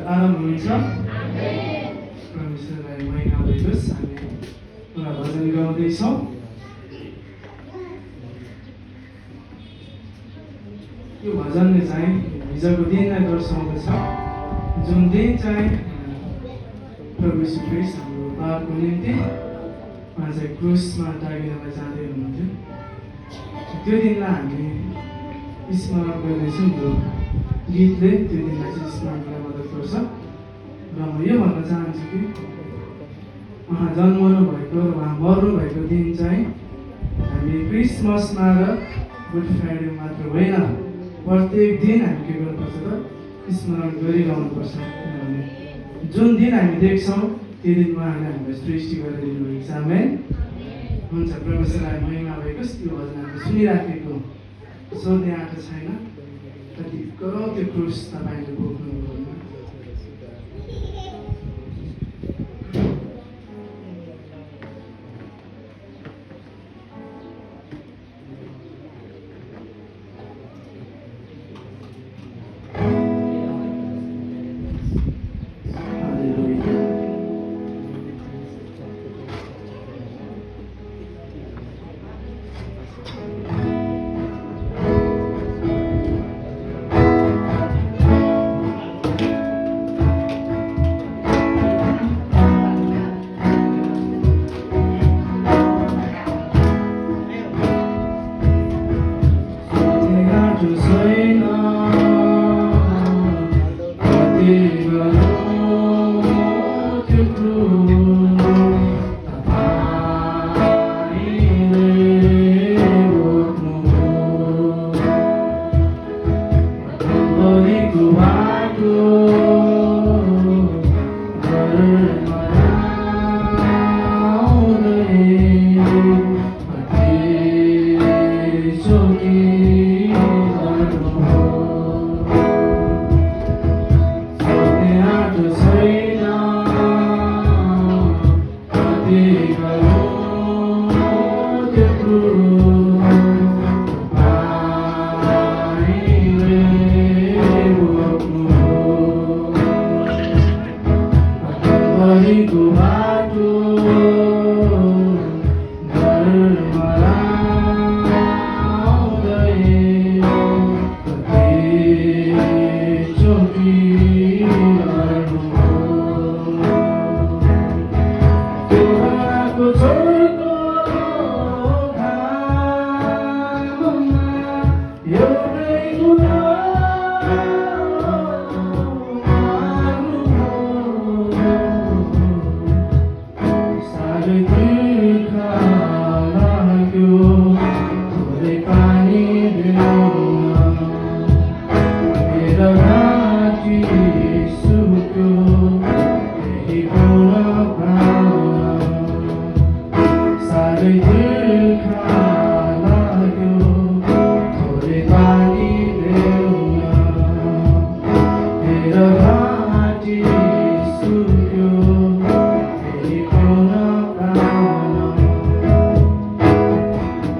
आराम हुन्छ परमेश्वरलाई महिना भइयोस्। हामी पुरा भजन गाउँदैछौँ। यो भजनले चाहिँ हिजोको दिनलाई दर्शाउँदछ, जुन दिन चाहिँ प्रभु यीशु ख्रीष्ट हाम्रो पापको निम्ति उहाँ चाहिँ क्रुसमा टाँगिनलाई जाँदै हुनुहुन्थ्यो। त्यो दिनलाई हामी स्मरण गर्दैछौँ। यो गीतले त्यो दिनलाई चाहिँ स्मरण गर्न मद्दत गर्छ। र म यो भन्न चाहन्छु कि उहाँ जन्मनु भएको र उहाँ मर्नु भएको दिन चाहिँ हामी क्रिसमसमा र गुड फ्राइडे मात्र होइन, प्रत्येक दिन हामी के गर्नुपर्छ त स्मरण गरिरहनुपर्छ। किनभने जुन दिन हामी देख्छौँ त्यो दिन उहाँले हामीलाई सृष्टि गरेर दिनुभएको छ। आमेन। हुन्छ, परमेश्वरलाई महिमा भएकोस्। त्यो भजन हामीले सुनिराखेको सोध्ने आँखा छैन, कति करो त्यो क्रुस तपाईँले बोक्नुभयो। Suku,